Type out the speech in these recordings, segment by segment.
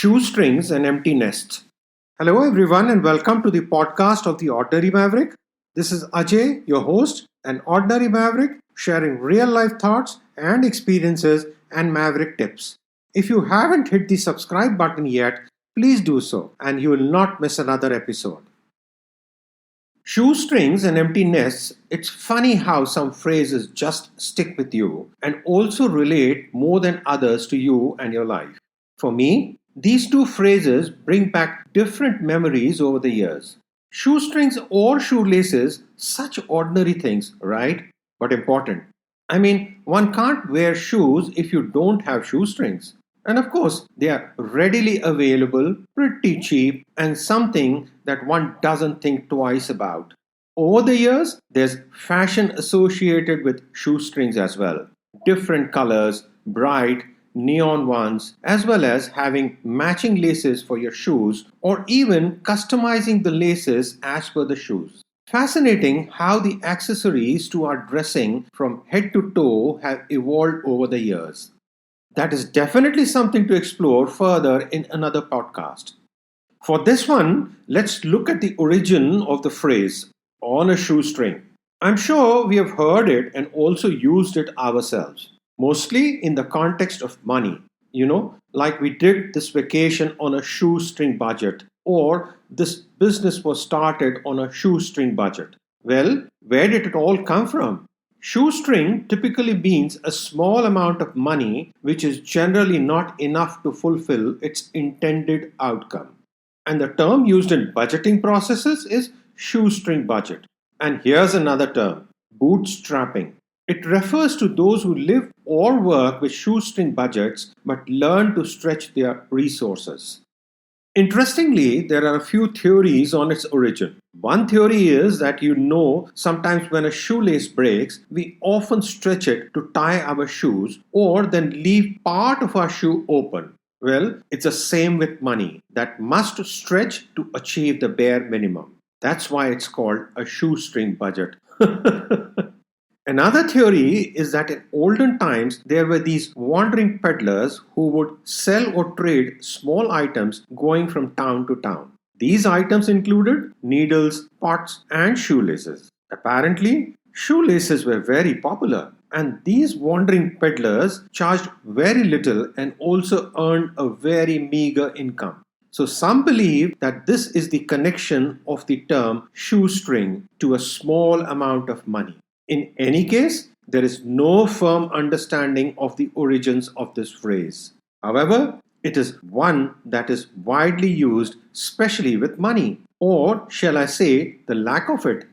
Shoestrings and Empty Nests. Hello, everyone, and welcome to the podcast of The Ordinary Maverick. This is Ajay, your host, an ordinary maverick sharing real life thoughts and experiences and maverick tips. If you haven't hit the subscribe button yet, please do so, and you will not miss another episode. Shoestrings and empty nests, it's funny how some phrases just stick with you and also relate more than others to you and your life. For me, these two phrases bring back different memories over the years. Shoestrings or shoelaces, such ordinary things, right? But important. I mean, one can't wear shoes if you don't have shoestrings. And of course, they are readily available, pretty cheap, and something that one doesn't think twice about. Over the years, there's fashion associated with shoestrings as well. Different colors, bright, neon ones, as well as having matching laces for your shoes or even customizing the laces as per the shoes. Fascinating how the accessories to our dressing from head to toe have evolved over the years. That is definitely something to explore further in another podcast. For this one, let's look at the origin of the phrase on a shoestring. I'm sure we have heard it and also used it ourselves. Mostly in the context of money, like we did this vacation on a shoestring budget, or this business was started on a shoestring budget. Well, where did it all come from? Shoestring typically means a small amount of money which is generally not enough to fulfill its intended outcome. And the term used in budgeting processes is shoestring budget. And here's another term, bootstrapping. It refers to those who live or work with shoestring budgets but learn to stretch their resources. Interestingly, there are a few theories on its origin. One theory is that sometimes when a shoelace breaks, we often stretch it to tie our shoes or then leave part of our shoe open. Well, it's the same with money that must stretch to achieve the bare minimum. That's why it's called a shoestring budget. Another theory is that in olden times there were these wandering peddlers who would sell or trade small items going from town to town. These items included needles, pots, and shoelaces. Apparently, shoelaces were very popular, and these wandering peddlers charged very little and also earned a very meager income. So some believe that this is the connection of the term shoestring to a small amount of money. In any case, there is no firm understanding of the origins of this phrase. However, it is one that is widely used, especially with money, or shall I say, the lack of it.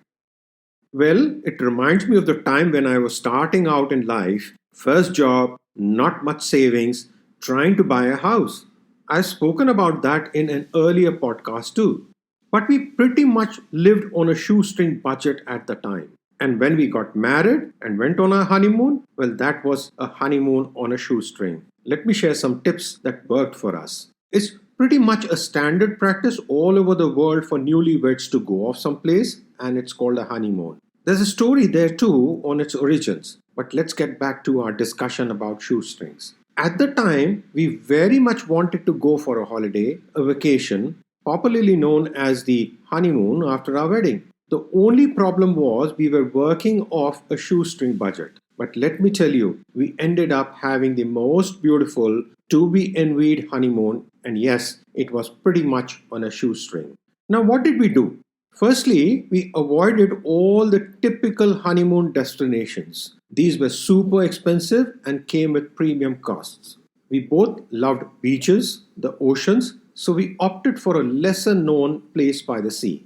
Well, it reminds me of the time when I was starting out in life, first job, not much savings, trying to buy a house. I've spoken about that in an earlier podcast too. But we pretty much lived on a shoestring budget at the time. And when we got married and went on our honeymoon, well, that was a honeymoon on a shoestring. Let me share some tips that worked for us. It's pretty much a standard practice all over the world for newlyweds to go off someplace, and it's called a honeymoon. There's a story there too on its origins, but let's get back to our discussion about shoestrings. At the time, we very much wanted to go for a holiday, a vacation, popularly known as the honeymoon after our wedding. The only problem was we were working off a shoestring budget. But let me tell you, we ended up having the most beautiful, to be envied honeymoon, and yes, it was pretty much on a shoestring. Now, what did we do? Firstly, we avoided all the typical honeymoon destinations. These were super expensive and came with premium costs. We both loved beaches, the oceans, so we opted for a lesser known place by the sea.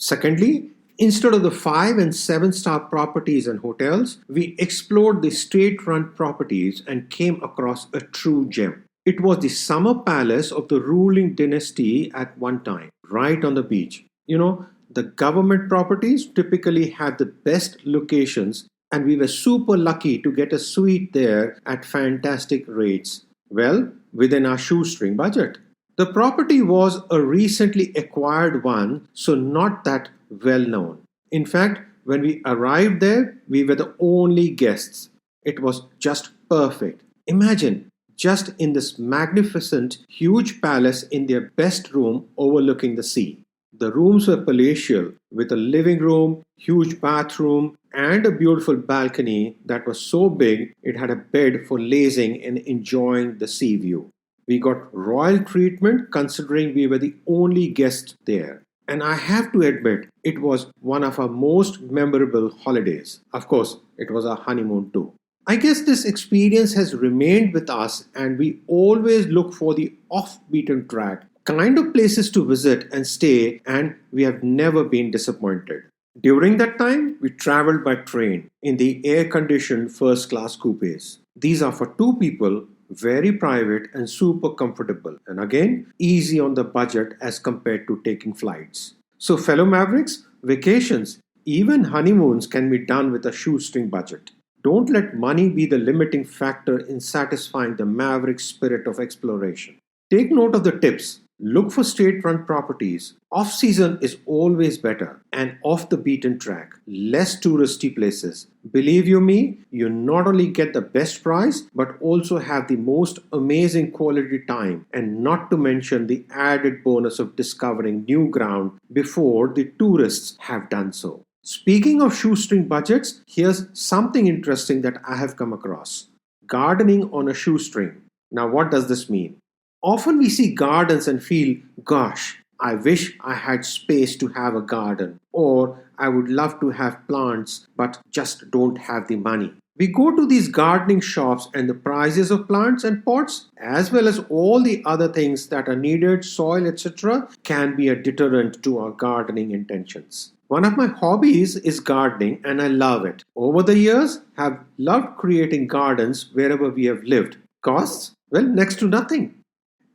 Secondly, instead of the 5 and 7-star properties and hotels, we explored the state-run properties and came across a true gem. It was the summer palace of the ruling dynasty at one time, right on the beach. The government properties typically had the best locations, and we were super lucky to get a suite there at fantastic rates. Well, within our shoestring budget. The property was a recently acquired one, so not that well known. In fact, when we arrived there, we were the only guests. It was just perfect. Imagine just in this magnificent, huge palace in their best room overlooking the sea. The rooms were palatial, with a living room, huge bathroom, and a beautiful balcony that was so big it had a bed for lazing and enjoying the sea view. We got royal treatment considering we were the only guests there. And I have to admit, it was one of our most memorable holidays. Of course, it was our honeymoon too. I guess this experience has remained with us, and we always look for the off beaten track kind of places to visit and stay, and we have never been disappointed. During that time, we traveled by train in the air conditioned first class coupes. These are for two people, very private and super comfortable, and again, easy on the budget as compared to taking flights. So, fellow Mavericks, vacations, even honeymoons can be done with a shoestring budget. Don't let money be the limiting factor in satisfying the maverick spirit of exploration. Take note of the tips. Look for state-run properties. Off-season is always better, and off the beaten track, less touristy places. Believe you me, you not only get the best price, but also have the most amazing quality time, and not to mention the added bonus of discovering new ground before the tourists have done so. Speaking of shoestring budgets, here's something interesting that I have come across. Gardening on a shoestring. Now, what does this mean? Often we see gardens and feel, gosh, I wish I had space to have a garden, or I would love to have plants but just don't have the money. We go to these gardening shops and the prices of plants and pots, as well as all the other things that are needed, soil, etc., can be a deterrent to our gardening intentions. One of my hobbies is gardening, and I love it. Over the years, have loved creating gardens wherever we have lived. Costs? Well, next to nothing.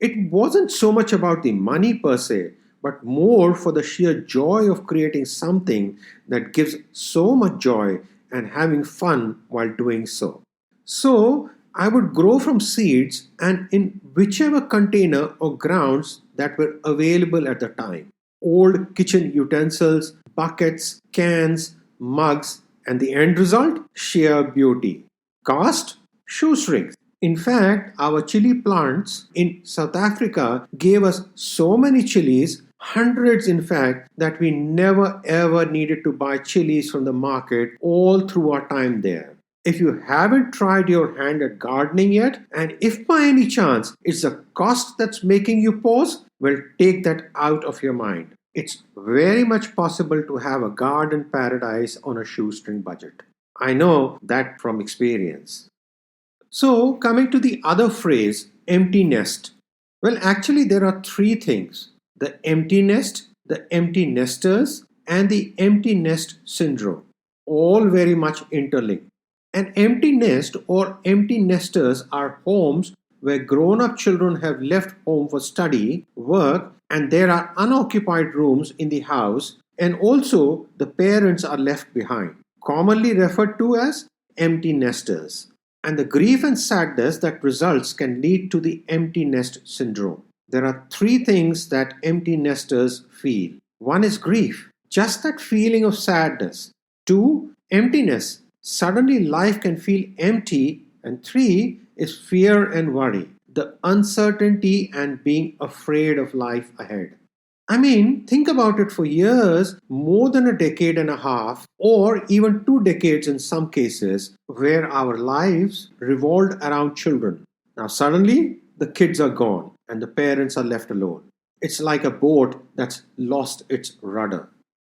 It wasn't so much about the money per se, but more for the sheer joy of creating something that gives so much joy and having fun while doing so. So, I would grow from seeds and in whichever container or grounds that were available at the time. Old kitchen utensils, buckets, cans, mugs, and the end result? Sheer beauty. Cost? Shoestrings. In fact, our chili plants in South Africa gave us so many chilies, hundreds in fact, that we never ever needed to buy chilies from the market all through our time there. If you haven't tried your hand at gardening yet, and if by any chance it's the cost that's making you pause, well, take that out of your mind. It's very much possible to have a garden paradise on a shoestring budget. I know that from experience. So, coming to the other phrase, empty nest. Well, actually, there are three things: the empty nest, the empty nesters, and the empty nest syndrome, all very much interlinked. An empty nest or empty nesters are homes where grown up children have left home for study, work, and there are unoccupied rooms in the house, and also the parents are left behind, commonly referred to as empty nesters. And the grief and sadness that results can lead to the empty nest syndrome. There are three things that empty nesters feel. One is grief, just that feeling of sadness. Two, emptiness. Suddenly life can feel empty. And three is fear and worry, the uncertainty and being afraid of life ahead. I mean, think about it. For years, more than a decade and a half, or even 2 decades in some cases, where our lives revolved around children. Now, suddenly, the kids are gone and the parents are left alone. It's like a boat that's lost its rudder.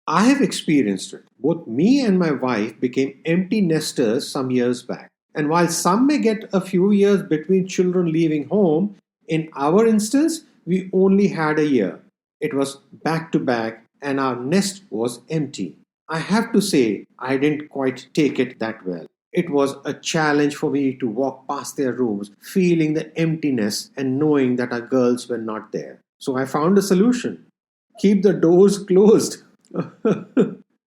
I have experienced it. Both me and my wife became empty nesters some years back. And while some may get a few years between children leaving home, in our instance, we only had a year. It was back to back and our nest was empty. I have to say, I didn't quite take it that well. It was a challenge for me to walk past their rooms, feeling the emptiness and knowing that our girls were not there. So I found a solution. Keep the doors closed.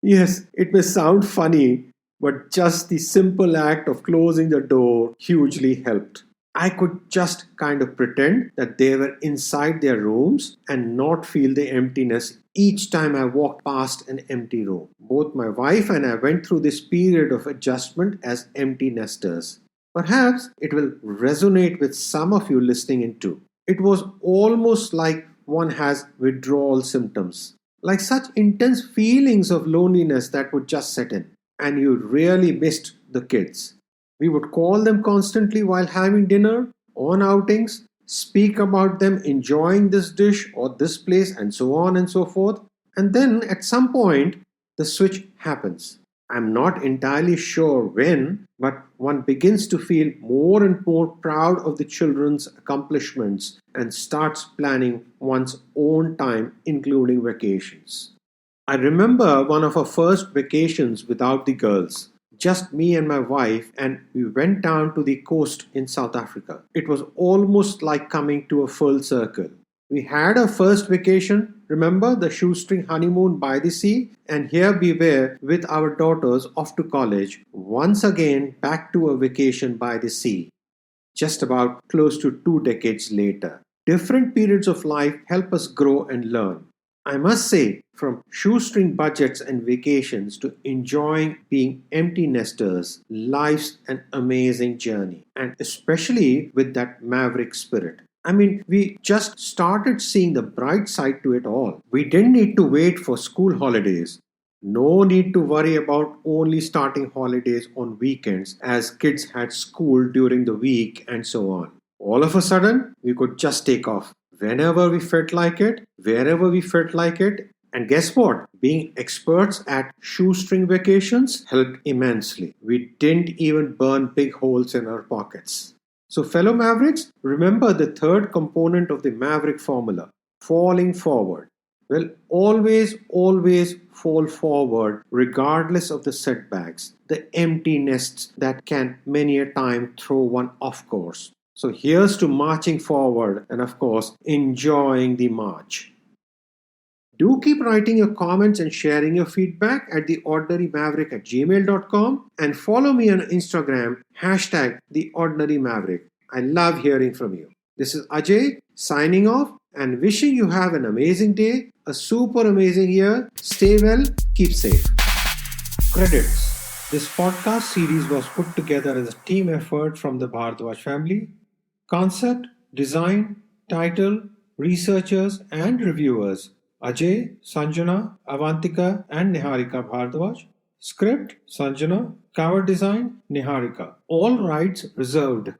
Yes, it may sound funny, but just the simple act of closing the door hugely helped. I could just kind of pretend that they were inside their rooms and not feel the emptiness each time I walked past an empty room. Both my wife and I went through this period of adjustment as empty nesters. Perhaps it will resonate with some of you listening in too. It was almost like one has withdrawal symptoms, like such intense feelings of loneliness that would just set in, and you really missed the kids. We would call them constantly while having dinner, on outings, speak about them enjoying this dish or this place, and so on and so forth. And then at some point, the switch happens. I'm not entirely sure when, but one begins to feel more and more proud of the children's accomplishments and starts planning one's own time, including vacations. I remember one of our first vacations without the girls, just me and my wife, and we went down to the coast in South Africa. It was almost like coming to a full circle. We had our first vacation, remember the shoestring honeymoon by the sea? And here we were with our daughters off to college, once again back to a vacation by the sea, just about close to 2 decades later. Different periods of life help us grow and learn. I must say, from shoestring budgets and vacations to enjoying being empty nesters, life's an amazing journey, and especially with that maverick spirit. I mean, we just started seeing the bright side to it all. We didn't need to wait for school holidays. No need to worry about only starting holidays on weekends as kids had school during the week and so on. All of a sudden, we could just take off whenever we felt like it, wherever we felt like it. And guess what? Being experts at shoestring vacations helped immensely. We didn't even burn big holes in our pockets. So, fellow Mavericks, remember the third component of the Maverick formula, falling forward. Well, always fall forward regardless of the setbacks, the empty nests that can many a time throw one off course. So here's to marching forward and, of course, enjoying the march. Do keep writing your comments and sharing your feedback at theordinarymaverick@gmail.com and follow me on Instagram, #theordinarymaverick. I love hearing from you. This is Ajay signing off and wishing you have an amazing day, a super amazing year. Stay well, keep safe. Credits. This podcast series was put together as a team effort from the Bhardwaj family. Concept, design, title, researchers and reviewers Ajay, Sanjana, Avantika and Niharika Bhardwaj. Script, Sanjana. Cover design, Niharika. All rights reserved.